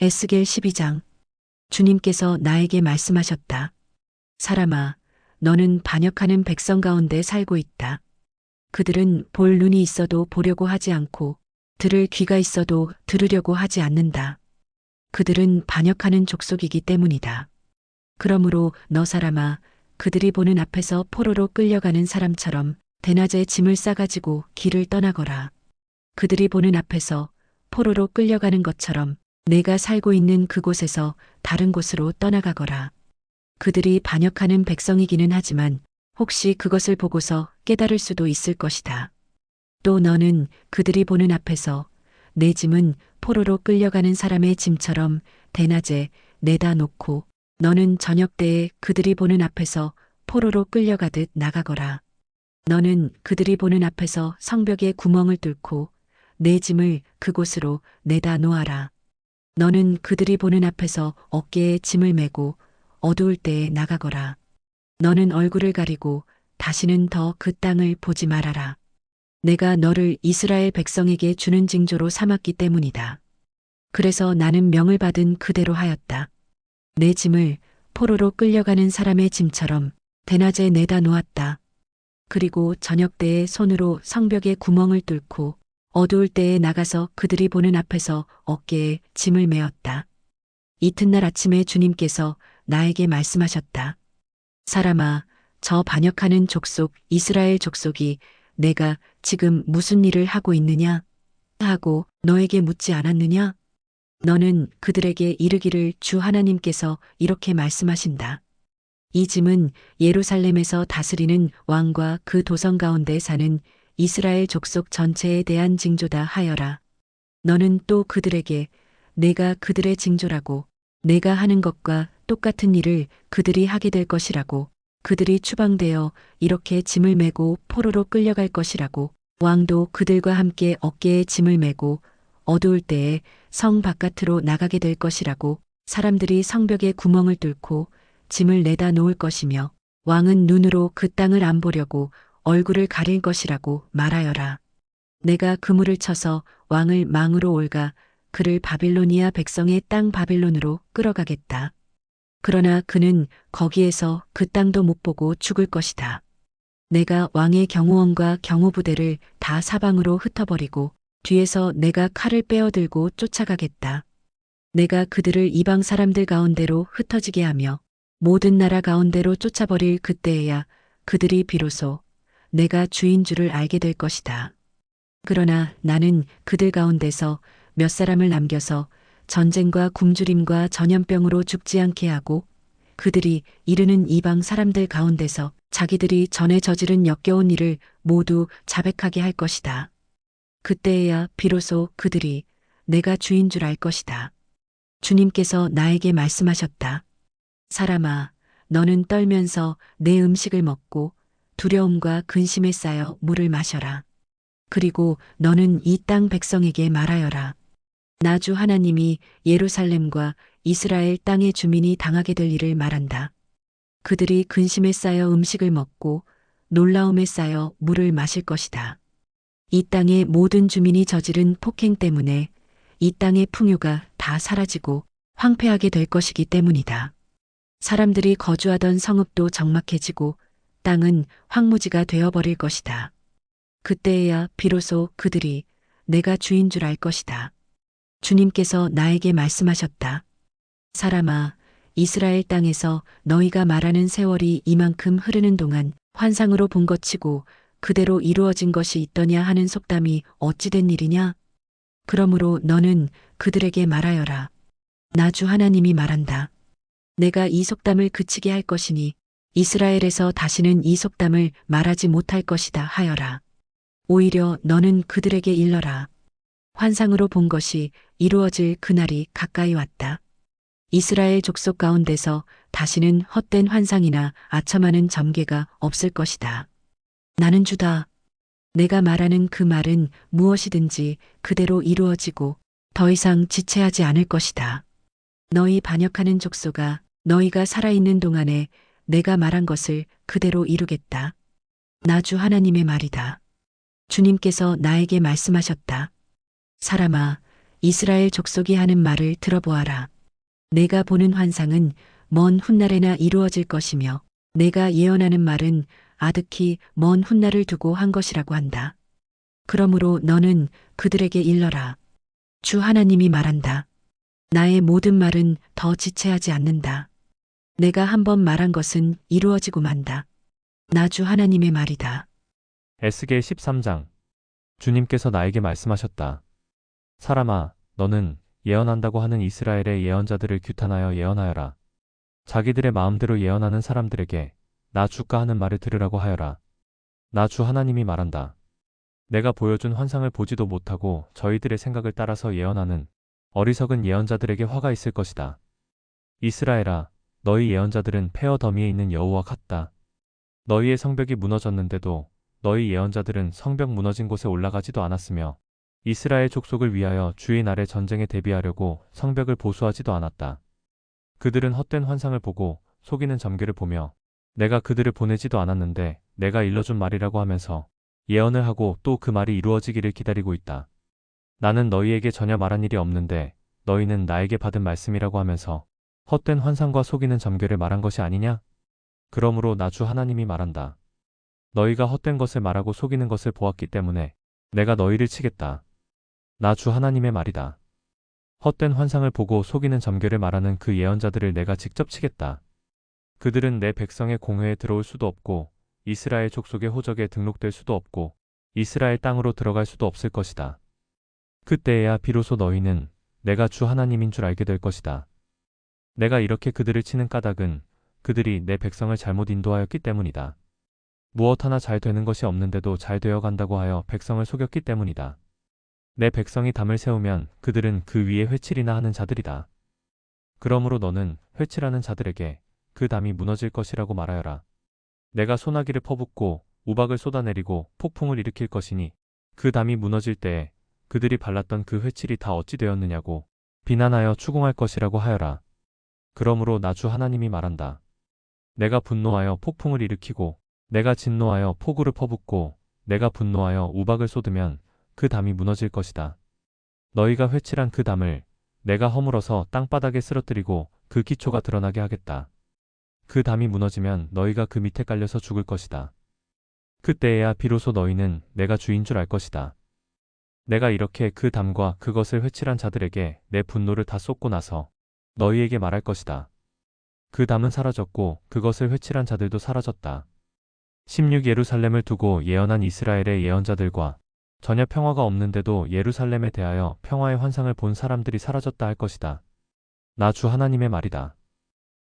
에스겔 12장. 주님께서 나에게 말씀하셨다. 사람아, 너는 반역하는 백성 가운데 살고 있다. 그들은 볼 눈이 있어도 보려고 하지 않고 들을 귀가 있어도 들으려고 하지 않는다. 그들은 반역하는 족속이기 때문이다. 그러므로 너 사람아, 그들이 보는 앞에서 포로로 끌려가는 사람처럼 대낮에 짐을 싸가지고 길을 떠나거라. 그들이 보는 앞에서 포로로 끌려가는 것처럼 내가 살고 있는 그곳에서 다른 곳으로 떠나가거라. 그들이 반역하는 백성이기는 하지만 혹시 그것을 보고서 깨달을 수도 있을 것이다. 또 너는 그들이 보는 앞에서 내 짐은 포로로 끌려가는 사람의 짐처럼 대낮에 내다 놓고 너는 저녁 때에 그들이 보는 앞에서 포로로 끌려가듯 나가거라. 너는 그들이 보는 앞에서 성벽에 구멍을 뚫고 내 짐을 그곳으로 내다 놓아라. 너는 그들이 보는 앞에서 어깨에 짐을 메고 어두울 때에 나가거라. 너는 얼굴을 가리고 다시는 더 그 땅을 보지 말아라. 내가 너를 이스라엘 백성에게 주는 징조로 삼았기 때문이다. 그래서 나는 명을 받은 그대로 하였다. 내 짐을 포로로 끌려가는 사람의 짐처럼 대낮에 내다 놓았다. 그리고 저녁 때에 손으로 성벽에 구멍을 뚫고 어두울 때에 나가서 그들이 보는 앞에서 어깨에 짐을 메었다. 이튿날 아침에 주님께서 나에게 말씀하셨다. 사람아, 저 반역하는 족속 이스라엘 족속이 내가 지금 무슨 일을 하고 있느냐 하고 너에게 묻지 않았느냐? 너는 그들에게 이르기를 주 하나님께서 이렇게 말씀하신다. 이 짐은 예루살렘에서 다스리는 왕과 그 도성 가운데 사는 이스라엘 족속 전체에 대한 징조다 하여라. 너는 또 그들에게 내가 그들의 징조라고 내가 하는 것과 똑같은 일을 그들이 하게 될 것이라고 그들이 추방되어 이렇게 짐을 메고 포로로 끌려갈 것이라고 왕도 그들과 함께 어깨에 짐을 메고 어두울 때에 성 바깥으로 나가게 될 것이라고 사람들이 성벽에 구멍을 뚫고 짐을 내다 놓을 것이며 왕은 눈으로 그 땅을 안 보려고 얼굴을 가릴 것이라고 말하여라. 내가 그물을 쳐서 왕을 망으로 올가 그를 바빌로니아 백성의 땅 바빌론으로 끌어가겠다. 그러나 그는 거기에서 그 땅도 못 보고 죽을 것이다. 내가 왕의 경호원과 경호부대를 다 사방으로 흩어버리고 뒤에서 내가 칼을 빼어들고 쫓아가겠다. 내가 그들을 이방 사람들 가운데로 흩어지게 하며 모든 나라 가운데로 쫓아버릴 그때에야 그들이 비로소 내가 주인 줄을 알게 될 것이다. 그러나 나는 그들 가운데서 몇 사람을 남겨서 전쟁과 굶주림과 전염병으로 죽지 않게 하고 그들이 이르는 이방 사람들 가운데서 자기들이 전에 저지른 역겨운 일을 모두 자백하게 할 것이다. 그때에야 비로소 그들이 내가 주인 줄 알 것이다. 주님께서 나에게 말씀하셨다. 사람아, 너는 떨면서 내 음식을 먹고 두려움과 근심에 쌓여 물을 마셔라. 그리고 너는 이 땅 백성에게 말하여라. 나 주 하나님이 예루살렘과 이스라엘 땅의 주민이 당하게 될 일을 말한다. 그들이 근심에 쌓여 음식을 먹고 놀라움에 쌓여 물을 마실 것이다. 이 땅의 모든 주민이 저지른 폭행 때문에 이 땅의 풍요가 다 사라지고 황폐하게 될 것이기 때문이다. 사람들이 거주하던 성읍도 적막해지고 땅은 황무지가 되어버릴 것이다. 그때에야 비로소 그들이 내가 주인 줄 알 것이다. 주님께서 나에게 말씀하셨다. 사람아, 이스라엘 땅에서 너희가 말하는 세월이 이만큼 흐르는 동안 환상으로 본 것치고 그대로 이루어진 것이 있더냐 하는 속담이 어찌 된 일이냐? 그러므로 너는 그들에게 말하여라. 나 주 하나님이 말한다. 내가 이 속담을 그치게 할 것이니 이스라엘에서 다시는 이 속담을 말하지 못할 것이다 하여라. 오히려 너는 그들에게 일러라. 환상으로 본 것이 이루어질 그날이 가까이 왔다. 이스라엘 족속 가운데서 다시는 헛된 환상이나 아첨하는 점괘가 없을 것이다. 나는 주다. 내가 말하는 그 말은 무엇이든지 그대로 이루어지고 더 이상 지체하지 않을 것이다. 너희 반역하는 족속아, 너희가 살아있는 동안에 내가 말한 것을 그대로 이루겠다. 나 주 하나님의 말이다. 주님께서 나에게 말씀하셨다. 사람아, 이스라엘 족속이 하는 말을 들어보아라. 내가 보는 환상은 먼 훗날에나 이루어질 것이며 내가 예언하는 말은 아득히 먼 훗날을 두고 한 것이라고 한다. 그러므로 너는 그들에게 일러라. 주 하나님이 말한다. 나의 모든 말은 더 지체하지 않는다. 내가 한번 말한 것은 이루어지고 만다. 나 주 하나님의 말이다. 에스겔 13장. 주님께서 나에게 말씀하셨다. 사람아, 너는 예언한다고 하는 이스라엘의 예언자들을 규탄하여 예언하여라. 자기들의 마음대로 예언하는 사람들에게 나 주가 하는 말을 들으라고 하여라. 나 주 하나님이 말한다. 내가 보여준 환상을 보지도 못하고 저희들의 생각을 따라서 예언하는 어리석은 예언자들에게 화가 있을 것이다. 이스라엘아, 너희 예언자들은 폐허 더미에 있는 여우와 같다. 너희의 성벽이 무너졌는데도 너희 예언자들은 성벽 무너진 곳에 올라가지도 않았으며 이스라엘 족속을 위하여 주의 날의 전쟁에 대비하려고 성벽을 보수하지도 않았다. 그들은 헛된 환상을 보고 속이는 점괘를 보며 내가 그들을 보내지도 않았는데 내가 일러준 말이라고 하면서 예언을 하고 또 그 말이 이루어지기를 기다리고 있다. 나는 너희에게 전혀 말한 일이 없는데 너희는 나에게 받은 말씀이라고 하면서 헛된 환상과 속이는 점괘를 말한 것이 아니냐? 그러므로 나 주 하나님이 말한다. 너희가 헛된 것을 말하고 속이는 것을 보았기 때문에 내가 너희를 치겠다. 나 주 하나님의 말이다. 헛된 환상을 보고 속이는 점괘를 말하는 그 예언자들을 내가 직접 치겠다. 그들은 내 백성의 공회에 들어올 수도 없고 이스라엘 족속의 호적에 등록될 수도 없고 이스라엘 땅으로 들어갈 수도 없을 것이다. 그때에야 비로소 너희는 내가 주 하나님인 줄 알게 될 것이다. 내가 이렇게 그들을 치는 까닭은 그들이 내 백성을 잘못 인도하였기 때문이다. 무엇 하나 잘 되는 것이 없는데도 잘 되어 간다고 하여 백성을 속였기 때문이다. 내 백성이 담을 세우면 그들은 그 위에 회칠이나 하는 자들이다. 그러므로 너는 회칠하는 자들에게 그 담이 무너질 것이라고 말하여라. 내가 소나기를 퍼붓고 우박을 쏟아내리고 폭풍을 일으킬 것이니 그 담이 무너질 때에 그들이 발랐던 그 회칠이 다 어찌 되었느냐고 비난하여 추궁할 것이라고 하여라. 그러므로 나 주 하나님이 말한다. 내가 분노하여 폭풍을 일으키고 내가 진노하여 폭우를 퍼붓고 내가 분노하여 우박을 쏟으면 그 담이 무너질 것이다. 너희가 회칠한 그 담을 내가 허물어서 땅바닥에 쓰러뜨리고 그 기초가 드러나게 하겠다. 그 담이 무너지면 너희가 그 밑에 깔려서 죽을 것이다. 그때에야 비로소 너희는 내가 주인 줄 알 것이다. 내가 이렇게 그 담과 그것을 회칠한 자들에게 내 분노를 다 쏟고 나서 너희에게 말할 것이다. 그 담은 사라졌고 그것을 회칠한 자들도 사라졌다. 16 예루살렘을 두고 예언한 이스라엘의 예언자들과 전혀 평화가 없는데도 예루살렘에 대하여 평화의 환상을 본 사람들이 사라졌다 할 것이다. 나 주 하나님의 말이다.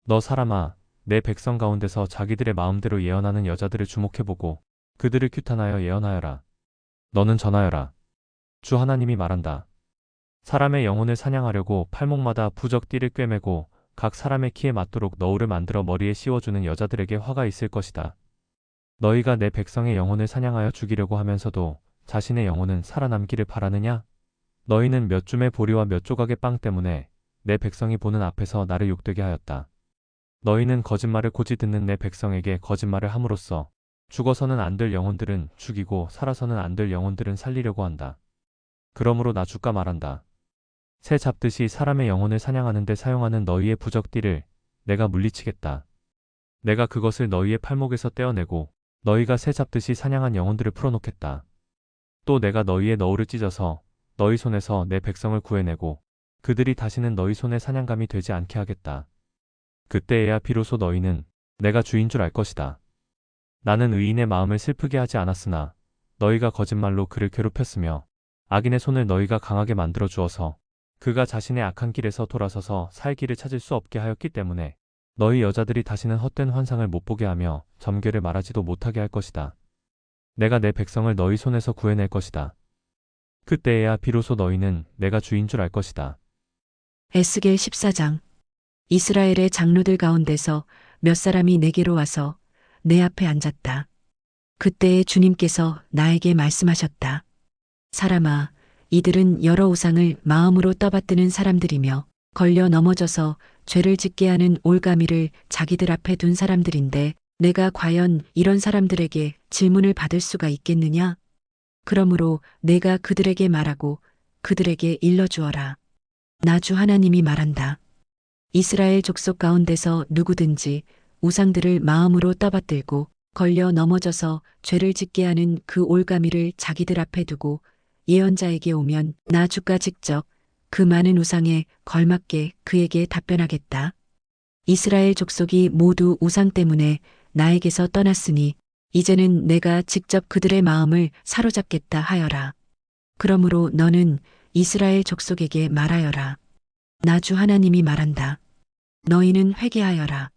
너 사람아, 내 백성 가운데서 자기들의 마음대로 예언하는 여자들을 주목해보고 그들을 규탄하여 예언하여라. 너는 전하여라. 주 하나님이 말한다. 사람의 영혼을 사냥하려고 팔목마다 부적 띠를 꿰매고 각 사람의 키에 맞도록 너울을 만들어 머리에 씌워주는 여자들에게 화가 있을 것이다. 너희가 내 백성의 영혼을 사냥하여 죽이려고 하면서도 자신의 영혼은 살아남기를 바라느냐? 너희는 몇 줌의 보리와 몇 조각의 빵 때문에 내 백성이 보는 앞에서 나를 욕되게 하였다. 너희는 거짓말을 고지 듣는 내 백성에게 거짓말을 함으로써 죽어서는 안 될 영혼들은 죽이고 살아서는 안 될 영혼들은 살리려고 한다. 그러므로 나 주가 말한다. 새 잡듯이 사람의 영혼을 사냥하는 데 사용하는 너희의 부적띠를 내가 물리치겠다. 내가 그것을 너희의 팔목에서 떼어내고 너희가 새 잡듯이 사냥한 영혼들을 풀어놓겠다. 또 내가 너희의 너울을 찢어서 너희 손에서 내 백성을 구해내고 그들이 다시는 너희 손의 사냥감이 되지 않게 하겠다. 그때에야 비로소 너희는 내가 주인 줄 알 것이다. 나는 의인의 마음을 슬프게 하지 않았으나 너희가 거짓말로 그를 괴롭혔으며 악인의 손을 너희가 강하게 만들어 주어서 그가 자신의 악한 길에서 돌아서서 살 길을 찾을 수 없게 하였기 때문에 너희 여자들이 다시는 헛된 환상을 못 보게 하며 점괘를 말하지도 못하게 할 것이다. 내가 내 백성을 너희 손에서 구해낼 것이다. 그때에야 비로소 너희는 내가 주인 줄 알 것이다. 에스겔 14장. 이스라엘의 장로들 가운데서 몇 사람이 내게로 와서 내 앞에 앉았다. 그때에 주님께서 나에게 말씀하셨다. 사람아, 이들은 여러 우상을 마음으로 떠받드는 사람들이며 걸려 넘어져서 죄를 짓게 하는 올가미를 자기들 앞에 둔 사람들인데 내가 과연 이런 사람들에게 질문을 받을 수가 있겠느냐? 그러므로 내가 그들에게 말하고 그들에게 일러주어라. 나 주 하나님이 말한다. 이스라엘 족속 가운데서 누구든지 우상들을 마음으로 떠받들고 걸려 넘어져서 죄를 짓게 하는 그 올가미를 자기들 앞에 두고 예언자에게 오면 나 주가 직접 그 많은 우상에 걸맞게 그에게 답변하겠다. 이스라엘 족속이 모두 우상 때문에 나에게서 떠났으니 이제는 내가 직접 그들의 마음을 사로잡겠다 하여라. 그러므로 너는 이스라엘 족속에게 말하여라. 나 주 하나님이 말한다. 너희는 회개하여라.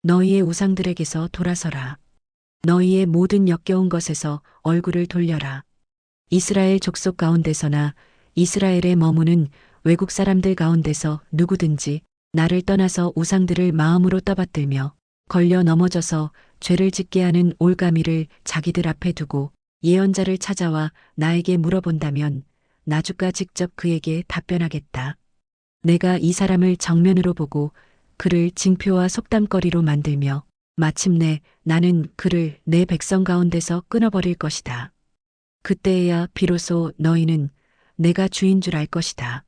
너희의 우상들에게서 돌아서라. 너희의 모든 역겨운 것에서 얼굴을 돌려라. 이스라엘 족속 가운데서나 이스라엘에 머무는 외국 사람들 가운데서 누구든지 나를 떠나서 우상들을 마음으로 떠받들며 걸려 넘어져서 죄를 짓게 하는 올가미를 자기들 앞에 두고 예언자를 찾아와 나에게 물어본다면 나 주가 직접 그에게 답변하겠다. 내가 이 사람을 정면으로 보고 그를 징표와 속담거리로 만들며 마침내 나는 그를 내 백성 가운데서 끊어버릴 것이다. 그때에야 비로소 너희는 내가 주인 줄 알 것이다.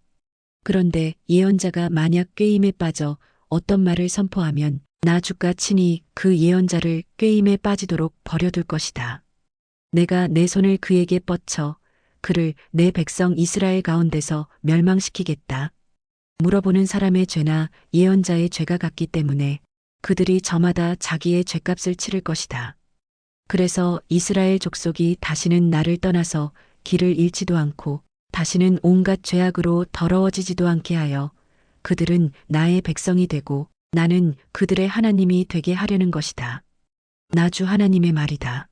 그런데 예언자가 만약 꾀임에 빠져 어떤 말을 선포하면 나 주가 친히 그 예언자를 꾀임에 빠지도록 버려둘 것이다. 내가 내 손을 그에게 뻗쳐 그를 내 백성 이스라엘 가운데서 멸망시키겠다. 물어보는 사람의 죄나 예언자의 죄가 같기 때문에 그들이 저마다 자기의 죄값을 치를 것이다. 그래서 이스라엘 족속이 다시는 나를 떠나서 길을 잃지도 않고 다시는 온갖 죄악으로 더러워지지도 않게 하여 그들은 나의 백성이 되고 나는 그들의 하나님이 되게 하려는 것이다. 나 주 하나님의 말이다.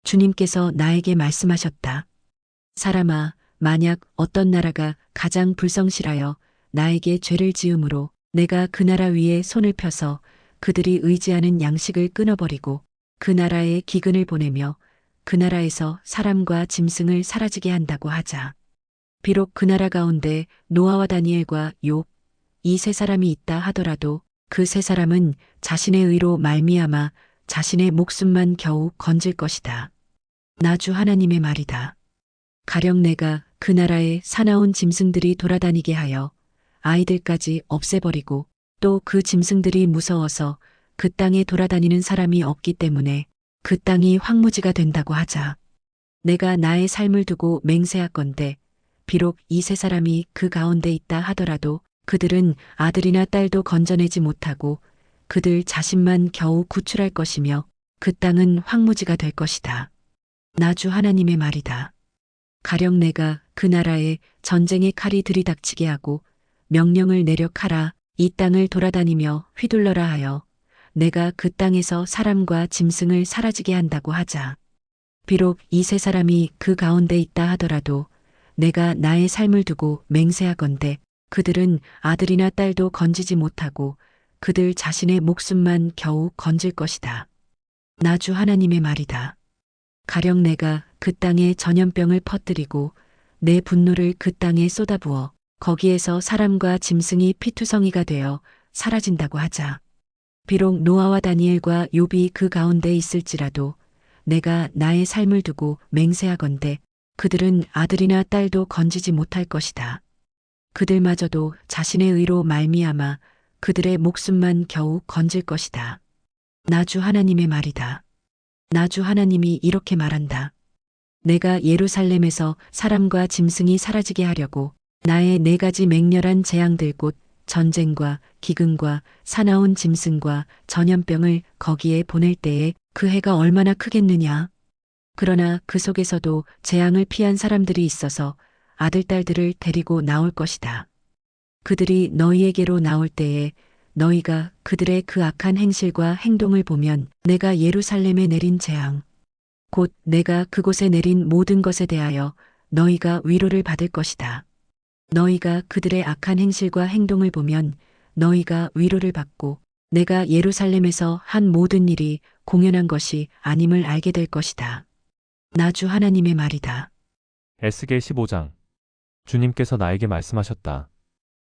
주님께서 나에게 말씀하셨다. 사람아, 만약 어떤 나라가 가장 불성실하여 나에게 죄를 지음으로 내가 그 나라 위에 손을 펴서 그들이 의지하는 양식을 끊어버리고 그 나라에 기근을 보내며 그 나라에서 사람과 짐승을 사라지게 한다고 하자. 비록 그 나라 가운데 노아와 다니엘과 욥, 이 세 사람이 있다 하더라도 그 세 사람은 자신의 의로 말미암아 자신의 목숨만 겨우 건질 것이다. 나 주 하나님의 말이다. 가령 내가 그 나라에 사나운 짐승들이 돌아다니게 하여 아이들까지 없애버리고 또 그 짐승들이 무서워서 그 땅에 돌아다니는 사람이 없기 때문에 그 땅이 황무지가 된다고 하자. 내가 나의 삶을 두고 맹세하건대 비록 이 세 사람이 그 가운데 있다 하더라도 그들은 아들이나 딸도 건져내지 못하고 그들 자신만 겨우 구출할 것이며 그 땅은 황무지가 될 것이다. 나 주 하나님의 말이다. 가령 내가 그 나라에 전쟁의 칼이 들이닥치게 하고 명령을 내려 가라 이 땅을 돌아다니며 휘둘러라 하여 내가 그 땅에서 사람과 짐승을 사라지게 한다고 하자. 비록 이 세 사람이 그 가운데 있다 하더라도 내가 나의 삶을 두고 맹세하건대 그들은 아들이나 딸도 건지지 못하고 그들 자신의 목숨만 겨우 건질 것이다. 나 주 하나님의 말이다. 가령 내가 그 땅에 전염병을 퍼뜨리고 내 분노를 그 땅에 쏟아부어 거기에서 사람과 짐승이 피투성이가 되어 사라진다고 하자. 비록 노아와 다니엘과 욥이 그 가운데 있을지라도 내가 나의 삶을 두고 맹세하건대 그들은 아들이나 딸도 건지지 못할 것이다. 그들마저도 자신의 의로 말미암아 그들의 목숨만 겨우 건질 것이다. 나 주 하나님의 말이다. 나 주 하나님이 이렇게 말한다. 내가 예루살렘에서 사람과 짐승이 사라지게 하려고 나의 4가지 맹렬한 재앙들 곧 전쟁과 기근과 사나운 짐승과 전염병을 거기에 보낼 때에 그 해가 얼마나 크겠느냐. 그러나 그 속에서도 재앙을 피한 사람들이 있어서 아들, 딸들을 데리고 나올 것이다. 그들이 너희에게로 나올 때에 너희가 그들의 그 악한 행실과 행동을 보면 내가 예루살렘에 내린 재앙, 곧 내가 그곳에 내린 모든 것에 대하여 너희가 위로를 받을 것이다. 너희가 그들의 악한 행실과 행동을 보면 너희가 위로를 받고 내가 예루살렘에서 한 모든 일이 공연한 것이 아님을 알게 될 것이다. 나 주 하나님의 말이다. 에스겔 15장. 주님께서 나에게 말씀하셨다.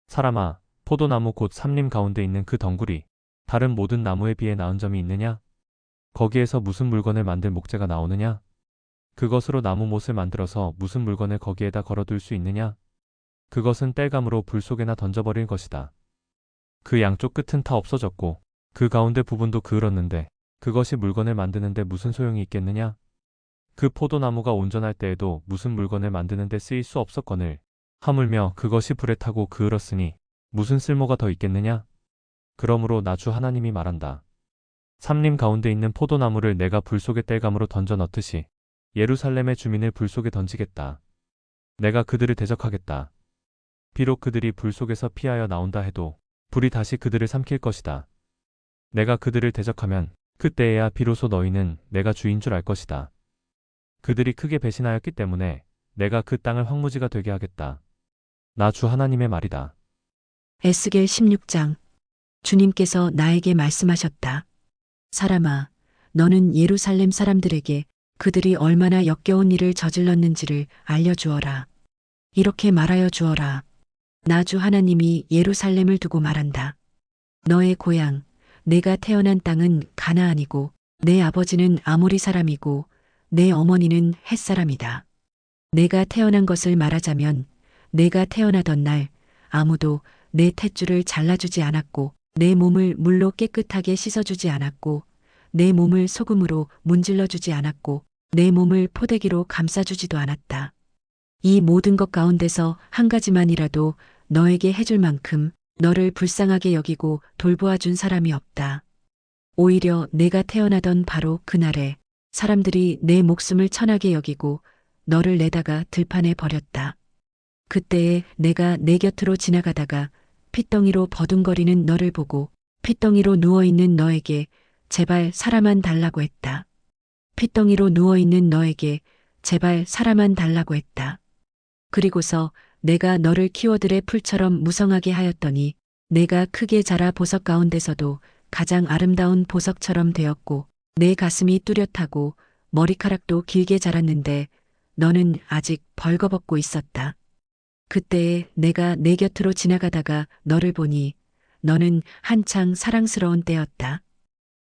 사람아, 포도나무 곧 삼림 가운데 있는 그 덩굴이 다른 모든 나무에 비해 나은 점이 있느냐? 거기에서 무슨 물건을 만들 목재가 나오느냐? 그것으로 나무 못을 만들어서 무슨 물건을 거기에다 걸어둘 수 있느냐? 그것은 땔감으로 불 속에나 던져버린 것이다. 그 양쪽 끝은 다 없어졌고 그 가운데 부분도 그을었는데 그것이 물건을 만드는데 무슨 소용이 있겠느냐? 그 포도나무가 온전할 때에도 무슨 물건을 만드는데 쓰일 수 없었거늘 하물며 그것이 불에 타고 그을었으니 무슨 쓸모가 더 있겠느냐? 그러므로 나 주 하나님이 말한다. 삼림 가운데 있는 포도나무를 내가 불 속에 땔감으로 던져 넣듯이 예루살렘의 주민을 불 속에 던지겠다. 내가 그들을 대적하겠다. 비록 그들이 불 속에서 피하여 나온다 해도 불이 다시 그들을 삼킬 것이다. 내가 그들을 대적하면 그때에야 비로소 너희는 내가 주인 줄 알 것이다. 그들이 크게 배신하였기 때문에 내가 그 땅을 황무지가 되게 하겠다. 나 주 하나님의 말이다. 에스겔 16장. 주님께서 나에게 말씀하셨다. 사람아, 너는 예루살렘 사람들에게 그들이 얼마나 역겨운 일을 저질렀는지를 알려주어라. 이렇게 말하여 주어라. 나 주 하나님이 예루살렘을 두고 말한다. 너의 고향, 내가 태어난 땅은 가나안이고 내 아버지는 아모리 사람이고 내 어머니는 헷 사람이다. 내가 태어난 것을 말하자면 내가 태어나던 날 아무도 내 탯줄을 잘라주지 않았고 내 몸을 물로 깨끗하게 씻어주지 않았고 내 몸을 소금으로 문질러주지 않았고 내 몸을 포대기로 감싸주지도 않았다. 이 모든 것 가운데서 한 가지만이라도 너에게 해줄 만큼 너를 불쌍하게 여기고 돌보아준 사람이 없다. 오히려 내가 태어나던 바로 그날에 사람들이 내 목숨을 천하게 여기고 너를 내다가 들판에 버렸다. 그때에 내가 내 곁으로 지나가다가 핏덩이로 버둥거리는 너를 보고 핏덩이로 누워있는 너에게 제발 사람만 달라고 했다. 핏덩이로 누워있는 너에게 제발 사람만 달라고 했다. 그리고서 내가 너를 키워들의 풀처럼 무성하게 하였더니 내가 크게 자라 보석 가운데서도 가장 아름다운 보석처럼 되었고 내 가슴이 뚜렷하고 머리카락도 길게 자랐는데 너는 아직 벌거벗고 있었다. 그때에 내가 내 곁으로 지나가다가 너를 보니 너는 한창 사랑스러운 때였다.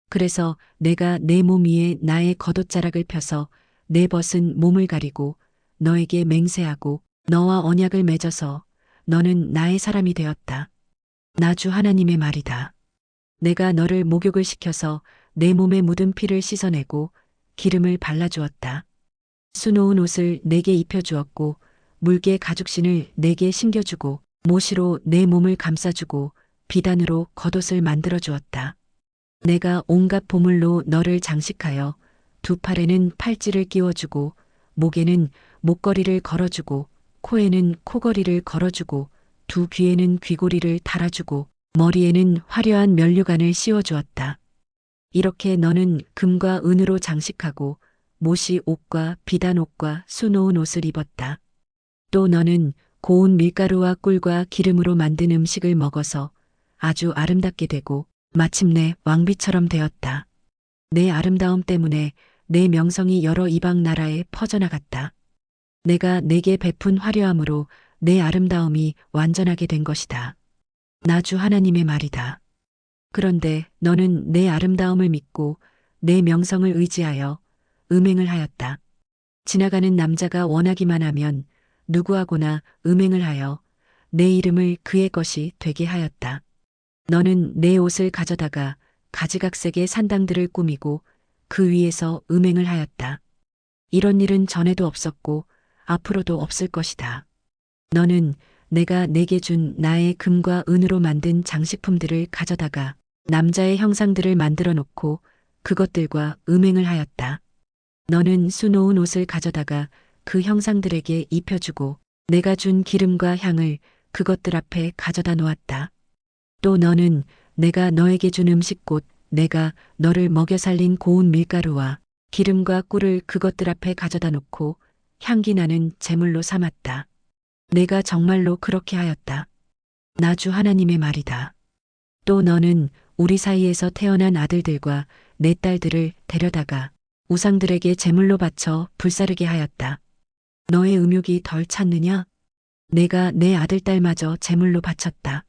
그래서 내가 내 몸 위에 나의 겉옷자락을 펴서 내 벗은 몸을 가리고 너에게 맹세하고 너와 언약을 맺어서 너는 나의 사람이 되었다. 나 주 하나님의 말이다. 내가 너를 목욕을 시켜서 내 몸에 묻은 피를 씻어내고 기름을 발라주었다. 수놓은 옷을 내게 입혀주었고 물개 가죽신을 내게 신겨주고 모시로 내 몸을 감싸주고 비단으로 겉옷을 만들어 주었다. 내가 온갖 보물로 너를 장식하여 두 팔에는 팔찌를 끼워주고 목에는 목걸이를 걸어주고 코에는 코걸이를 걸어주고 두 귀에는 귀고리를 달아주고 머리에는 화려한 면류관을 씌워주었다. 이렇게 너는 금과 은으로 장식하고 모시 옷과 비단 옷과 수놓은 옷을 입었다. 또 너는 고운 밀가루와 꿀과 기름으로 만든 음식을 먹어서 아주 아름답게 되고 마침내 왕비처럼 되었다. 내 아름다움 때문에 내 명성이 여러 이방 나라에 퍼져나갔다. 내가 내게 베푼 화려함으로 내 아름다움이 완전하게 된 것이다. 나 주 하나님의 말이다. 그런데 너는 내 아름다움을 믿고 내 명성을 의지하여 음행을 하였다. 지나가는 남자가 원하기만 하면 누구하고나 음행을 하여 내 이름을 그의 것이 되게 하였다. 너는 내 옷을 가져다가 가지각색의 산당들을 꾸미고 그 위에서 음행을 하였다. 이런 일은 전에도 없었고 앞으로도 없을 것이다. 너는 내가 내게 준 나의 금과 은으로 만든 장식품들을 가져다가 남자의 형상들을 만들어 놓고 그것들과 음행을 하였다. 너는 수놓은 옷을 가져다가 그 형상들에게 입혀주고 내가 준 기름과 향을 그것들 앞에 가져다 놓았다. 또 너는 내가 너에게 준 음식 곧 내가 너를 먹여 살린 고운 밀가루와 기름과 꿀을 그것들 앞에 가져다 놓고 향기 나는 제물로 삼았다. 내가 정말로 그렇게 하였다. 나 주 하나님의 말이다. 또 너는 우리 사이에서 태어난 아들들과 내 딸들을 데려다가 우상들에게 제물로 바쳐 불사르게 하였다. 너의 음욕이 덜 찼느냐? 내가 내 아들 딸마저 제물로 바쳤다.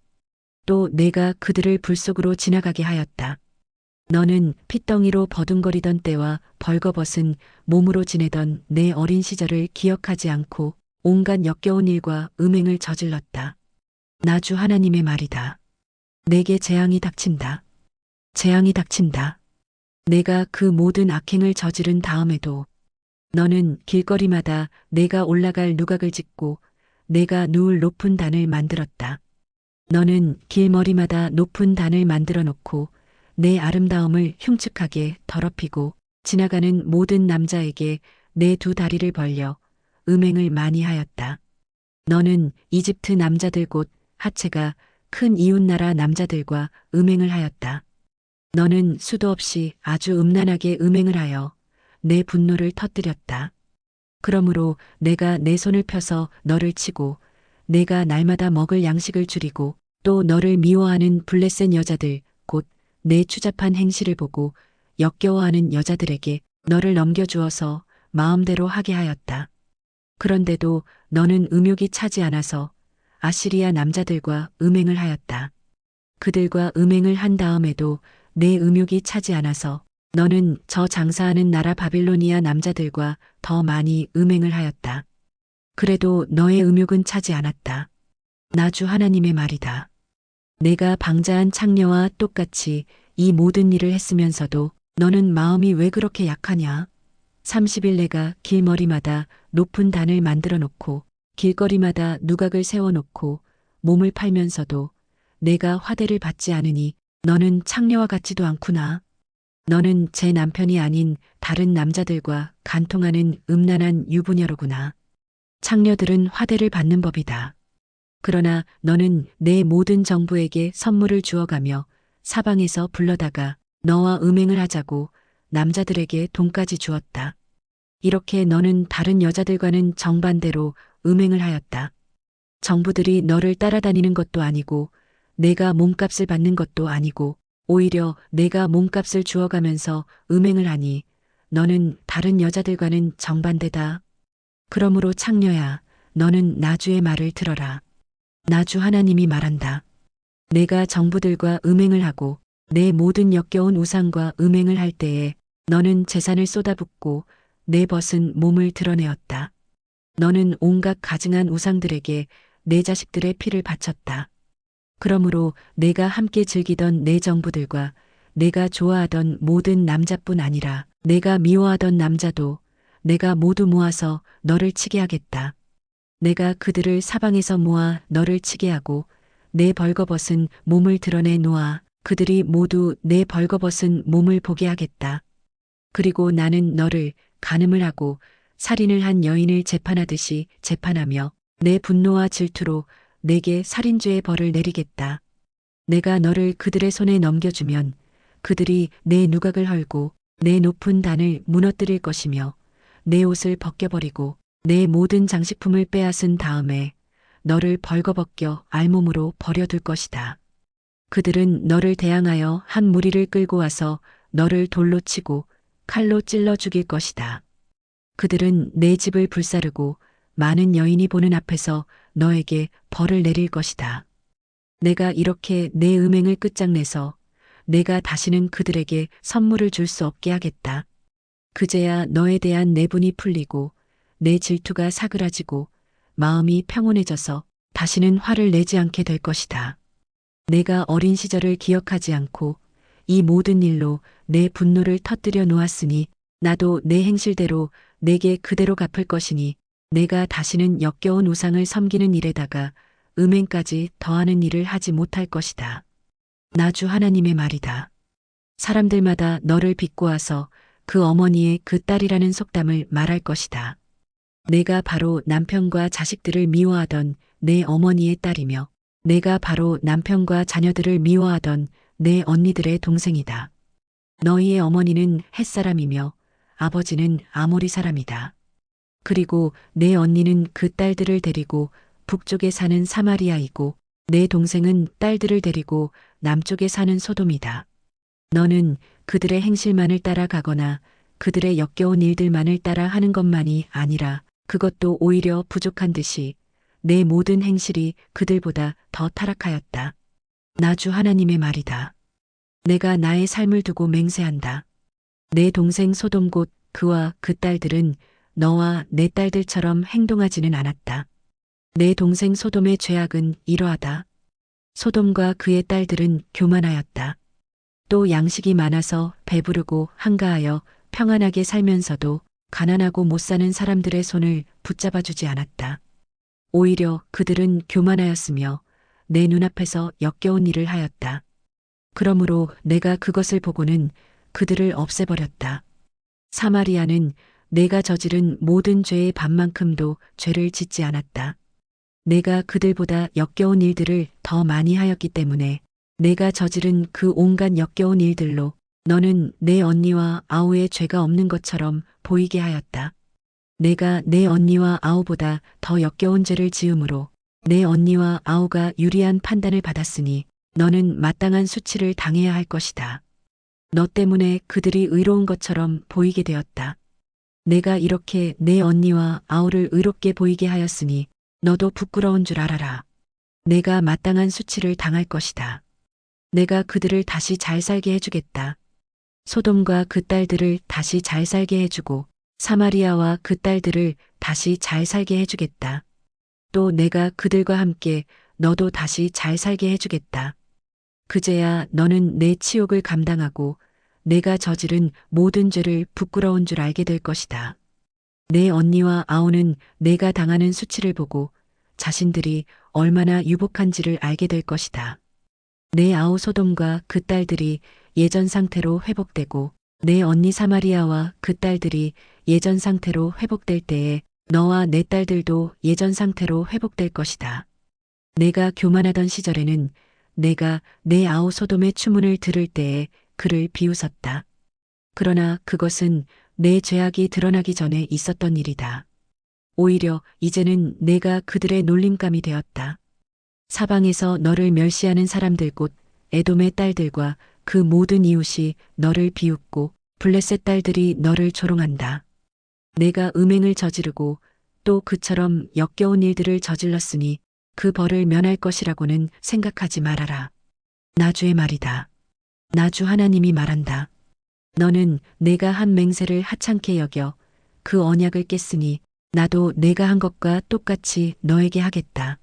또 내가 그들을 불 속으로 지나가게 하였다. 너는 핏덩이로 버둥거리던 때와 벌거벗은 몸으로 지내던 내 어린 시절을 기억하지 않고 온갖 역겨운 일과 음행을 저질렀다. 나 주 하나님의 말이다. 내게 재앙이 닥친다. 재앙이 닥친다. 내가 그 모든 악행을 저지른 다음에도 너는 길거리마다 내가 올라갈 누각을 짓고 내가 누울 높은 단을 만들었다. 너는 길머리마다 높은 단을 만들어 놓고 내 아름다움을 흉측하게 더럽히고 지나가는 모든 남자에게 내 두 다리를 벌려 음행을 많이 하였다. 너는 이집트 남자들 곧 하체가 큰 이웃나라 남자들과 음행을 하였다. 너는 수도 없이 아주 음란하게 음행을 하여 내 분노를 터뜨렸다. 그러므로 내가 내 손을 펴서 너를 치고 내가 날마다 먹을 양식을 줄이고 또 너를 미워하는 블레셋 여자들 곧 내 추잡한 행실을 보고 역겨워하는 여자들에게 너를 넘겨주어서 마음대로 하게 하였다. 그런데도 너는 음욕이 차지 않아서 아시리아 남자들과 음행을 하였다. 그들과 음행을 한 다음에도 내 음욕이 차지 않아서 너는 저 장사하는 나라 바빌로니아 남자들과 더 많이 음행을 하였다. 그래도 너의 음욕은 차지 않았다. 나 주 하나님의 말이다. 내가 방자한 창녀와 똑같이 이 모든 일을 했으면서도 너는 마음이 왜 그렇게 약하냐? 30일 내가 길머리마다 높은 단을 만들어 놓고 길거리마다 누각을 세워 놓고 몸을 팔면서도 내가 화대를 받지 않으니 너는 창녀와 같지도 않구나. 너는 제 남편이 아닌 다른 남자들과 간통하는 음란한 유부녀로구나. 창녀들은 화대를 받는 법이다. 그러나 너는 내 모든 정부에게 선물을 주어가며 사방에서 불러다가 너와 음행을 하자고 남자들에게 돈까지 주었다. 이렇게 너는 다른 여자들과는 정반대로 음행을 하였다. 정부들이 너를 따라다니는 것도 아니고 내가 몸값을 받는 것도 아니고 오히려 내가 몸값을 주어가면서 음행을 하니 너는 다른 여자들과는 정반대다. 그러므로 창녀야, 너는 나주의 말을 들어라. 나주 하나님이 말한다. 내가 정부들과 음행을 하고 내 모든 역겨운 우상과 음행을 할 때에 너는 재산을 쏟아붓고 내 벗은 몸을 드러내었다. 너는 온갖 가증한 우상들에게 내 자식들의 피를 바쳤다. 그러므로 내가 함께 즐기던 내 정부들과 내가 좋아하던 모든 남자뿐 아니라 내가 미워하던 남자도 내가 모두 모아서 너를 치게 하겠다. 내가 그들을 사방에서 모아 너를 치게 하고 내 벌거벗은 몸을 드러내 놓아 그들이 모두 내 벌거벗은 몸을 보게 하겠다. 그리고 나는 너를 간음을 하고 살인을 한 여인을 재판하듯이 재판하며 내 분노와 질투로 내게 살인죄의 벌을 내리겠다. 내가 너를 그들의 손에 넘겨주면 그들이 내 누각을 헐고 내 높은 단을 무너뜨릴 것이며 내 옷을 벗겨버리고 내 모든 장식품을 빼앗은 다음에 너를 벌거벗겨 알몸으로 버려둘 것이다. 그들은 너를 대항하여 한 무리를 끌고 와서 너를 돌로 치고 칼로 찔러 죽일 것이다. 그들은 내 집을 불사르고 많은 여인이 보는 앞에서 너에게 벌을 내릴 것이다. 내가 이렇게 내 음행을 끝장내서 내가 다시는 그들에게 선물을 줄 수 없게 하겠다. 그제야 너에 대한 내 분이 풀리고 내 질투가 사그라지고 마음이 평온해져서 다시는 화를 내지 않게 될 것이다. 내가 어린 시절을 기억하지 않고 이 모든 일로 내 분노를 터뜨려 놓았으니 나도 내 행실대로 내게 그대로 갚을 것이니 내가 다시는 역겨운 우상을 섬기는 일에다가 음행까지 더하는 일을 하지 못할 것이다. 나 주 하나님의 말이다. 사람들마다 너를 비꼬아서 그 어머니의 그 딸이라는 속담을 말할 것이다. 내가 바로 남편과 자식들을 미워하던 내 어머니의 딸이며 내가 바로 남편과 자녀들을 미워하던 내 언니들의 동생이다. 너희의 어머니는 햇사람이며 아버지는 아모리 사람이다. 그리고 내 언니는 그 딸들을 데리고 북쪽에 사는 사마리아이고 내 동생은 딸들을 데리고 남쪽에 사는 소돔이다. 너는 그들의 행실만을 따라가거나 그들의 역겨운 일들만을 따라 하는 것만이 아니라 그것도 오히려 부족한 듯이 내 모든 행실이 그들보다 더 타락하였다. 나 주 하나님의 말이다. 내가 나의 삶을 두고 맹세한다. 내 동생 소돔 곧 그와 그 딸들은 너와 내 딸들처럼 행동하지는 않았다. 내 동생 소돔의 죄악은 이러하다. 소돔과 그의 딸들은 교만하였다. 또 양식이 많아서 배부르고 한가하여 평안하게 살면서도 가난하고 못 사는 사람들의 손을 붙잡아주지 않았다. 오히려 그들은 교만하였으며 내 눈앞에서 역겨운 일을 하였다. 그러므로 내가 그것을 보고는 그들을 없애버렸다. 사마리아는 내가 저지른 모든 죄의 반만큼도 죄를 짓지 않았다. 내가 그들보다 역겨운 일들을 더 많이 하였기 때문에 내가 저지른 그 온갖 역겨운 일들로 너는 내 언니와 아우의 죄가 없는 것처럼 보이게 하였다. 내가 내 언니와 아우보다 더 역겨운 죄를 지음으로 내 언니와 아우가 유리한 판단을 받았으니 너는 마땅한 수치를 당해야 할 것이다. 너 때문에 그들이 의로운 것처럼 보이게 되었다. 내가 이렇게 내 언니와 아우를 의롭게 보이게 하였으니 너도 부끄러운 줄 알아라. 내가 마땅한 수치를 당할 것이다. 내가 그들을 다시 잘 살게 해주겠다. 소돔과 그 딸들을 다시 잘 살게 해주고 사마리아와 그 딸들을 다시 잘 살게 해주겠다. 또 내가 그들과 함께 너도 다시 잘 살게 해주겠다. 그제야 너는 내 치욕을 감당하고 내가 저지른 모든 죄를 부끄러운 줄 알게 될 것이다. 내 언니와 아우는 내가 당하는 수치를 보고 자신들이 얼마나 유복한지를 알게 될 것이다. 내 아우 소돔과 그 딸들이 예전 상태로 회복되고 내 언니 사마리아와 그 딸들이 예전 상태로 회복될 때에 너와 내 딸들도 예전 상태로 회복될 것이다. 내가 교만하던 시절에는 내가 내 아우 소돔의 추문을 들을 때에 그를 비웃었다. 그러나 그것은 내 죄악이 드러나기 전에 있었던 일이다. 오히려 이제는 내가 그들의 놀림감이 되었다. 사방에서 너를 멸시하는 사람들 곧 에돔의 딸들과 그 모든 이웃이 너를 비웃고 블레셋 딸들이 너를 조롱한다. 내가 음행을 저지르고 또 그처럼 역겨운 일들을 저질렀으니 그 벌을 면할 것이라고는 생각하지 말아라. 나주의 말이다. 나주 하나님이 말한다. 너는 내가 한 맹세를 하찮게 여겨 그 언약을 깼으니 나도 내가 한 것과 똑같이 너에게 하겠다.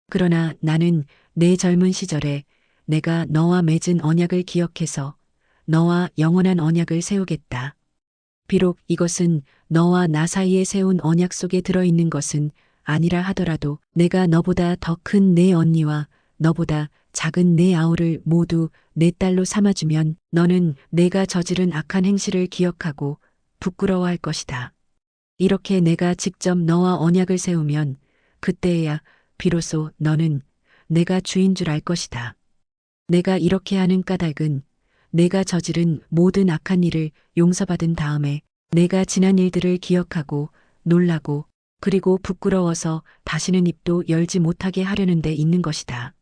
그러나 나는 내 젊은 시절에 내가 너와 맺은 언약을 기억해서 너와 영원한 언약을 세우겠다. 비록 이것은 너와 나 사이에 세운 언약 속에 들어있는 것은 아니라 하더라도 내가 너보다 더 큰 내 언니와 너보다 작은 내 아우를 모두 내 딸로 삼아주면 너는 내가 저지른 악한 행실을 기억하고 부끄러워할 것이다. 이렇게 내가 직접 너와 언약을 세우면 그때야 비로소 너는 내가 주인 줄 알 것이다. 내가 이렇게 하는 까닭은 내가 저지른 모든 악한 일을 용서받은 다음에 내가 지난 일들을 기억하고 놀라고 그리고 부끄러워서 다시는 입도 열지 못하게 하려는 데 있는 것이다.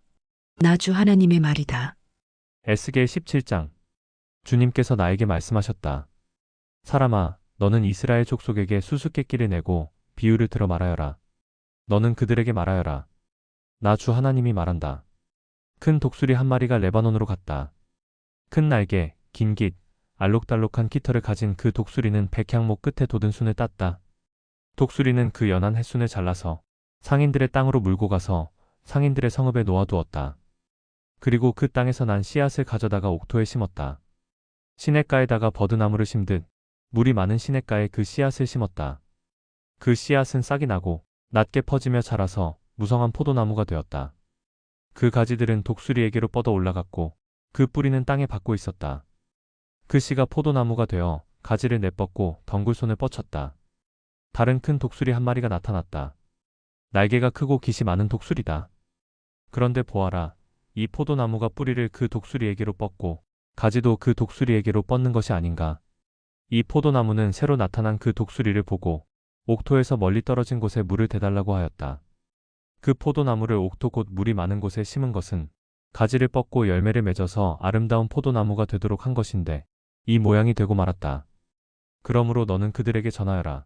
나주 하나님의 말이다. 에스겔 17장. 주님께서 나에게 말씀하셨다. 사람아, 너는 이스라엘 족속에게 수수께끼를 내고 비유를 들어 말하여라. 너는 그들에게 말하여라. 나 주 하나님이 말한다. 큰 독수리 한 마리가 레바논으로 갔다. 큰 날개, 긴 깃, 알록달록한 깃털을 가진 그 독수리는 백향목 끝에 돋은 순을 땄다. 독수리는 그 연한 햇순을 잘라서 상인들의 땅으로 물고 가서 상인들의 성읍에 놓아두었다. 그리고 그 땅에서 난 씨앗을 가져다가 옥토에 심었다. 시냇가에다가 버드나무를 심듯 물이 많은 시냇가에 그 씨앗을 심었다. 그 씨앗은 싹이 나고 낮게 퍼지며 자라서 무성한 포도나무가 되었다. 그 가지들은 독수리에게로 뻗어 올라갔고 그 뿌리는 땅에 박고 있었다. 그 씨가 포도나무가 되어 가지를 내뻗고 덩굴손을 뻗쳤다. 다른 큰 독수리 한 마리가 나타났다. 날개가 크고 깃이 많은 독수리다. 그런데 보아라, 이 포도나무가 뿌리를 그 독수리에게로 뻗고 가지도 그 독수리에게로 뻗는 것이 아닌가. 이 포도나무는 새로 나타난 그 독수리를 보고 옥토에서 멀리 떨어진 곳에 물을 대달라고 하였다. 그 포도나무를 옥토 곧 물이 많은 곳에 심은 것은 가지를 뻗고 열매를 맺어서 아름다운 포도나무가 되도록 한 것인데 이 모양이 되고 말았다. 그러므로 너는 그들에게 전하여라.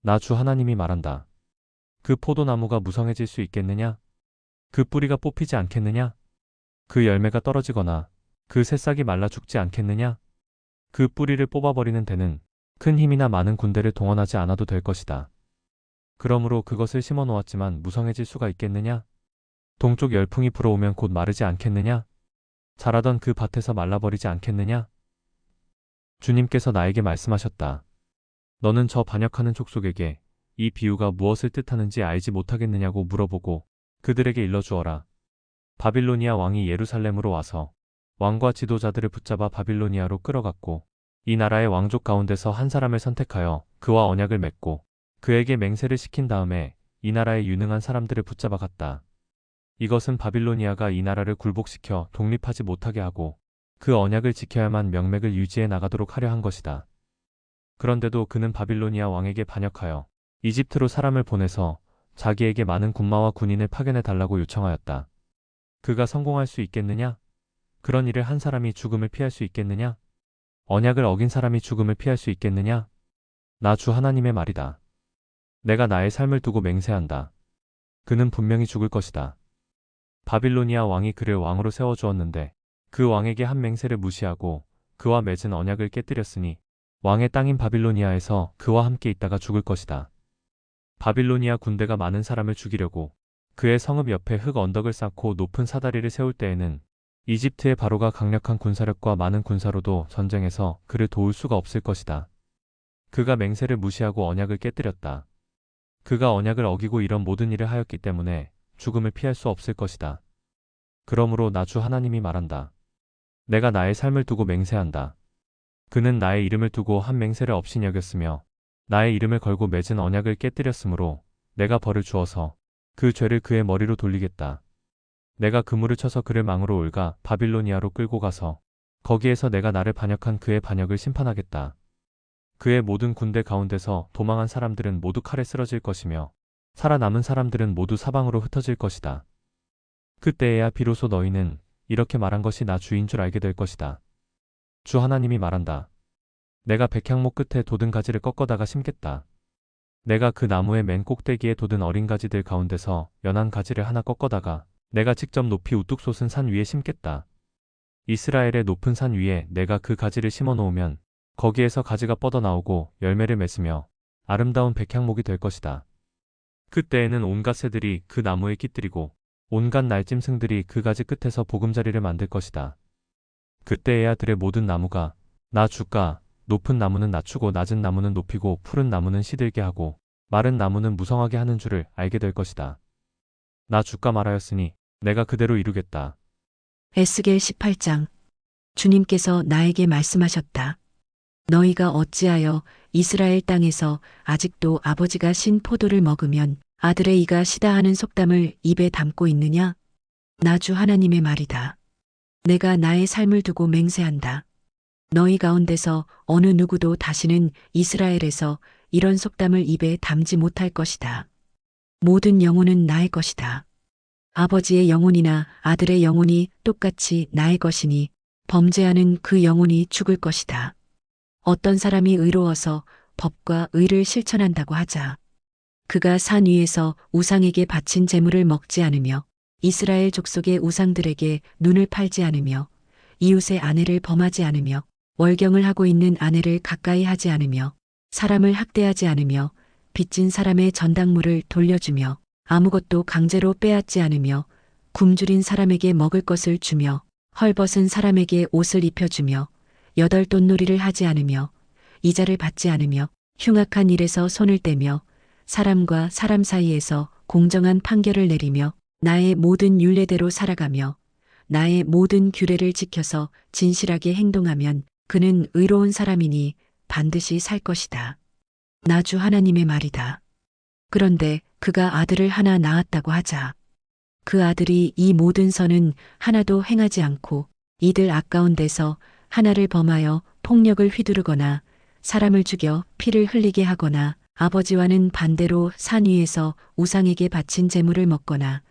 나 주 하나님이 말한다. 그 포도나무가 무성해질 수 있겠느냐? 그 뿌리가 뽑히지 않겠느냐? 그 열매가 떨어지거나 그 새싹이 말라 죽지 않겠느냐? 그 뿌리를 뽑아버리는 데는 큰 힘이나 많은 군대를 동원하지 않아도 될 것이다. 그러므로 그것을 심어 놓았지만 무성해질 수가 있겠느냐? 동쪽 열풍이 불어오면 곧 마르지 않겠느냐? 자라던 그 밭에서 말라버리지 않겠느냐? 주님께서 나에게 말씀하셨다. 너는 저 반역하는 족속에게 이 비유가 무엇을 뜻하는지 알지 못하겠느냐고 물어보고 그들에게 일러주어라. 바빌로니아 왕이 예루살렘으로 와서 왕과 지도자들을 붙잡아 바빌로니아로 끌어갔고 이 나라의 왕족 가운데서 한 사람을 선택하여 그와 언약을 맺고 그에게 맹세를 시킨 다음에 이 나라의 유능한 사람들을 붙잡아 갔다. 이것은 바빌로니아가 이 나라를 굴복시켜 독립하지 못하게 하고 그 언약을 지켜야만 명맥을 유지해 나가도록 하려 한 것이다. 그런데도 그는 바빌로니아 왕에게 반역하여 이집트로 사람을 보내서 자기에게 많은 군마와 군인을 파견해 달라고 요청하였다. 그가 성공할 수 있겠느냐? 그런 일을 한 사람이 죽음을 피할 수 있겠느냐? 언약을 어긴 사람이 죽음을 피할 수 있겠느냐? 나 주 하나님의 말이다. 내가 나의 삶을 두고 맹세한다. 그는 분명히 죽을 것이다. 바빌로니아 왕이 그를 왕으로 세워주었는데 그 왕에게 한 맹세를 무시하고 그와 맺은 언약을 깨뜨렸으니 왕의 땅인 바빌로니아에서 그와 함께 있다가 죽을 것이다. 바빌로니아 군대가 많은 사람을 죽이려고 그의 성읍 옆에 흙 언덕을 쌓고 높은 사다리를 세울 때에는 이집트의 바로가 강력한 군사력과 많은 군사로도 전쟁에서 그를 도울 수가 없을 것이다. 그가 맹세를 무시하고 언약을 깨뜨렸다. 그가 언약을 어기고 이런 모든 일을 하였기 때문에 죽음을 피할 수 없을 것이다. 그러므로 나 주 하나님이 말한다. 내가 나의 삶을 두고 맹세한다. 그는 나의 이름을 두고 한 맹세를 없이 여겼으며 나의 이름을 걸고 맺은 언약을 깨뜨렸으므로 내가 벌을 주어서 그 죄를 그의 머리로 돌리겠다. 내가 그물을 쳐서 그를 망으로 올가 바빌로니아로 끌고 가서 거기에서 내가 나를 반역한 그의 반역을 심판하겠다. 그의 모든 군대 가운데서 도망한 사람들은 모두 칼에 쓰러질 것이며 살아남은 사람들은 모두 사방으로 흩어질 것이다. 그때에야 비로소 너희는 이렇게 말한 것이 나 주인 줄 알게 될 것이다. 주 하나님이 말한다. 내가 백향목 끝에 돋은 가지를 꺾어다가 심겠다. 내가 그 나무의 맨 꼭대기에 돋은 어린 가지들 가운데서 연한 가지를 하나 꺾어다가 내가 직접 높이 우뚝 솟은 산 위에 심겠다. 이스라엘의 높은 산 위에 내가 그 가지를 심어 놓으면 거기에서 가지가 뻗어나오고 열매를 맺으며 아름다운 백향목이 될 것이다. 그때에는 온갖 새들이 그 나무에 깃들이고 온갖 날짐승들이 그 가지 끝에서 보금자리를 만들 것이다. 그때에야 들의 모든 나무가 나 주가 높은 나무는 낮추고 낮은 나무는 높이고 푸른 나무는 시들게 하고 마른 나무는 무성하게 하는 줄을 알게 될 것이다. 나 주가 말하였으니 내가 그대로 이루겠다. 에스겔 18장. 주님께서 나에게 말씀하셨다. 너희가 어찌하여 이스라엘 땅에서 아직도 아버지가 신 포도를 먹으면 아들의 이가 시다 하는 속담을 입에 담고 있느냐? 나 주 하나님의 말이다. 내가 나의 삶을 두고 맹세한다. 너희 가운데서 어느 누구도 다시는 이스라엘에서 이런 속담을 입에 담지 못할 것이다. 모든 영혼은 나의 것이다. 아버지의 영혼이나 아들의 영혼이 똑같이 나의 것이니 범죄하는 그 영혼이 죽을 것이다. 어떤 사람이 의로워서 법과 의를 실천한다고 하자. 그가 산 위에서 우상에게 바친 제물을 먹지 않으며 이스라엘 족속의 우상들에게 눈을 팔지 않으며 이웃의 아내를 범하지 않으며 월경을 하고 있는 아내를 가까이 하지 않으며 사람을 학대하지 않으며 빚진 사람의 전당물을 돌려주며 아무것도 강제로 빼앗지 않으며 굶주린 사람에게 먹을 것을 주며 헐벗은 사람에게 옷을 입혀주며 여덟돈놀이를 하지 않으며 이자를 받지 않으며 흉악한 일에서 손을 떼며 사람과 사람 사이에서 공정한 판결을 내리며 나의 모든 율례대로 살아가며 나의 모든 규례를 지켜서 진실하게 행동하면 그는 의로운 사람이니 반드시 살 것이다. 나 주 하나님의 말이다. 그런데 그가 아들을 하나 낳았다고 하자. 그 아들이 이 모든 선은 하나도 행하지 않고 이들 아까운 데서 하나를 범하여 폭력을 휘두르거나 사람을 죽여 피를 흘리게 하거나 아버지와는 반대로 산 위에서 우상에게 바친 제물을 먹거나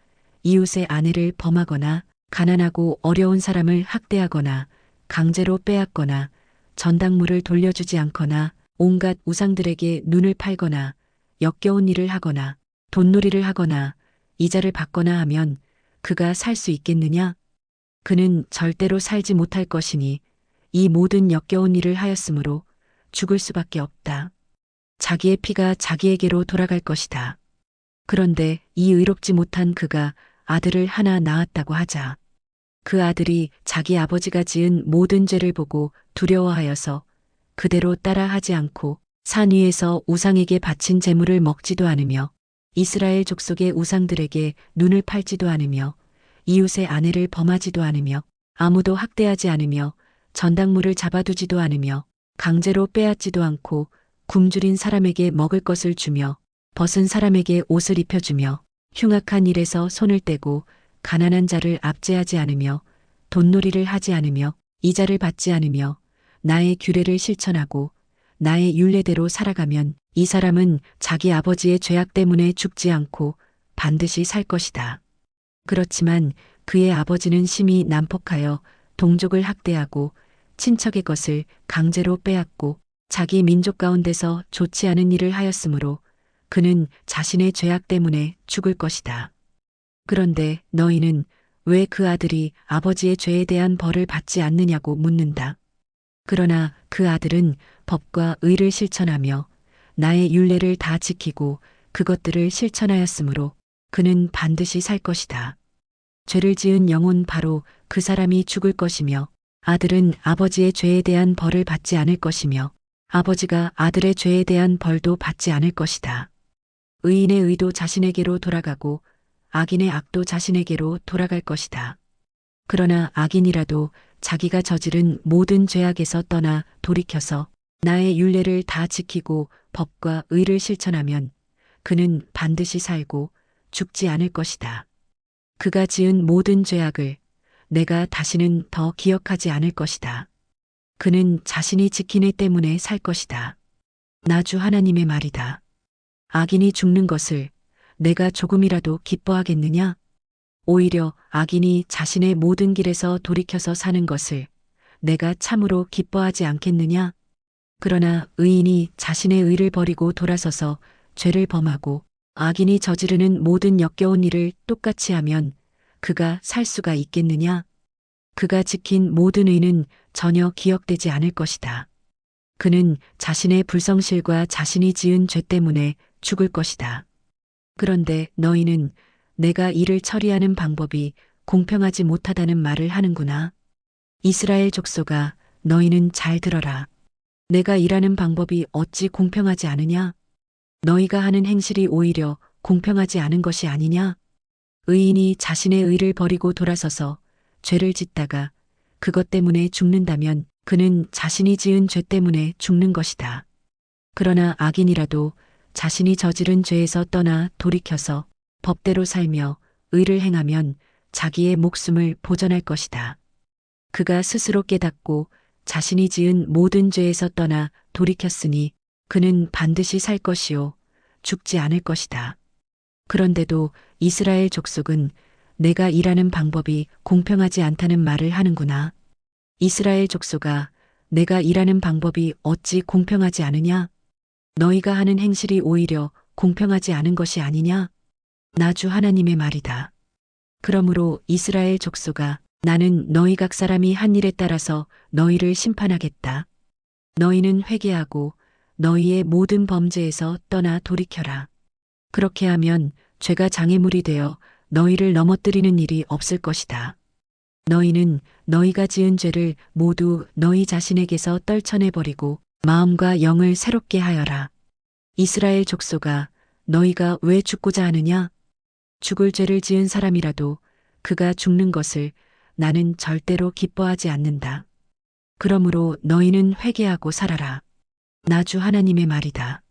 이웃의 아내를 범하거나 가난하고 어려운 사람을 학대하거나 강제로 빼앗거나 전당물을 돌려주지 않거나 온갖 우상들에게 눈을 팔거나 역겨운 일을 하거나 돈놀이를 하거나 이자를 받거나 하면 그가 살 수 있겠느냐? 그는 절대로 살지 못할 것이니 이 모든 역겨운 일을 하였으므로 죽을 수밖에 없다. 자기의 피가 자기에게로 돌아갈 것이다. 그런데 이 의롭지 못한 그가 아들을 하나 낳았다고 하자. 그 아들이 자기 아버지가 지은 모든 죄를 보고 두려워하여서 그대로 따라하지 않고 산 위에서 우상에게 바친 제물을 먹지도 않으며 이스라엘 족속의 우상들에게 눈을 팔지도 않으며 이웃의 아내를 범하지도 않으며 아무도 학대하지 않으며 전당물을 잡아두지도 않으며 강제로 빼앗지도 않고 굶주린 사람에게 먹을 것을 주며 벗은 사람에게 옷을 입혀주며 흉악한 일에서 손을 떼고 가난한 자를 압제하지 않으며 돈놀이를 하지 않으며 이자를 받지 않으며 나의 규례를 실천하고 나의 율례대로 살아가면 이 사람은 자기 아버지의 죄악 때문에 죽지 않고 반드시 살 것이다. 그렇지만 그의 아버지는 심히 난폭하여 동족을 학대하고 친척의 것을 강제로 빼앗고 자기 민족 가운데서 좋지 않은 일을 하였으므로 그는 자신의 죄악 때문에 죽을 것이다. 그런데 너희는 왜 그 아들이 아버지의 죄에 대한 벌을 받지 않느냐고 묻는다. 그러나 그 아들은 법과 의를 실천하며 나의 율례를 다 지키고 그것들을 실천하였으므로 그는 반드시 살 것이다. 죄를 지은 영혼 바로 그 사람이 죽을 것이며 아들은 아버지의 죄에 대한 벌을 받지 않을 것이며 아버지가 아들의 죄에 대한 벌도 받지 않을 것이다. 의인의 의도 자신에게로 돌아가고 악인의 악도 자신에게로 돌아갈 것이다. 그러나 악인이라도 자기가 저지른 모든 죄악에서 떠나 돌이켜서 나의 율례를 다 지키고 법과 의를 실천하면 그는 반드시 살고 죽지 않을 것이다. 그가 지은 모든 죄악을 내가 다시는 더 기억하지 않을 것이다. 그는 자신이 지킨 애 때문에 살 것이다. 나 주 하나님의 말이다. 악인이 죽는 것을 내가 조금이라도 기뻐하겠느냐? 오히려 악인이 자신의 모든 길에서 돌이켜서 사는 것을 내가 참으로 기뻐하지 않겠느냐? 그러나 의인이 자신의 의를 버리고 돌아서서 죄를 범하고 악인이 저지르는 모든 역겨운 일을 똑같이 하면 그가 살 수가 있겠느냐? 그가 지킨 모든 의는 전혀 기억되지 않을 것이다. 그는 자신의 불성실과 자신이 지은 죄 때문에 죽을 것이다. 그런데 너희는 내가 이를 처리하는 방법이 공평하지 못하다는 말을 하는구나. 이스라엘 족속아, 너희는 잘 들어라. 내가 일하는 방법이 어찌 공평하지 않으냐? 너희가 하는 행실이 오히려 공평하지 않은 것이 아니냐? 의인이 자신의 의를 버리고 돌아서서 죄를 짓다가 그것 때문에 죽는다면 그는 자신이 지은 죄 때문에 죽는 것이다. 그러나 악인이라도 자신이 저지른 죄에서 떠나 돌이켜서 법대로 살며 의를 행하면 자기의 목숨을 보전할 것이다. 그가 스스로 깨닫고 자신이 지은 모든 죄에서 떠나 돌이켰으니 그는 반드시 살 것이요 죽지 않을 것이다. 그런데도 이스라엘 족속은 내가 일하는 방법이 공평하지 않다는 말을 하는구나. 이스라엘 족속아, 내가 일하는 방법이 어찌 공평하지 않으냐? 너희가 하는 행실이 오히려 공평하지 않은 것이 아니냐? 나 주 하나님의 말이다. 그러므로 이스라엘 족속아, 나는 너희 각 사람이 한 일에 따라서 너희를 심판하겠다. 너희는 회개하고 너희의 모든 범죄에서 떠나 돌이켜라. 그렇게 하면 죄가 장애물이 되어 너희를 넘어뜨리는 일이 없을 것이다. 너희는 너희가 지은 죄를 모두 너희 자신에게서 떨쳐내버리고 마음과 영을 새롭게 하여라. 이스라엘 족속아, 너희가 왜 죽고자 하느냐? 죽을 죄를 지은 사람이라도 그가 죽는 것을 나는 절대로 기뻐하지 않는다. 그러므로 너희는 회개하고 살아라. 나 주 하나님의 말이다.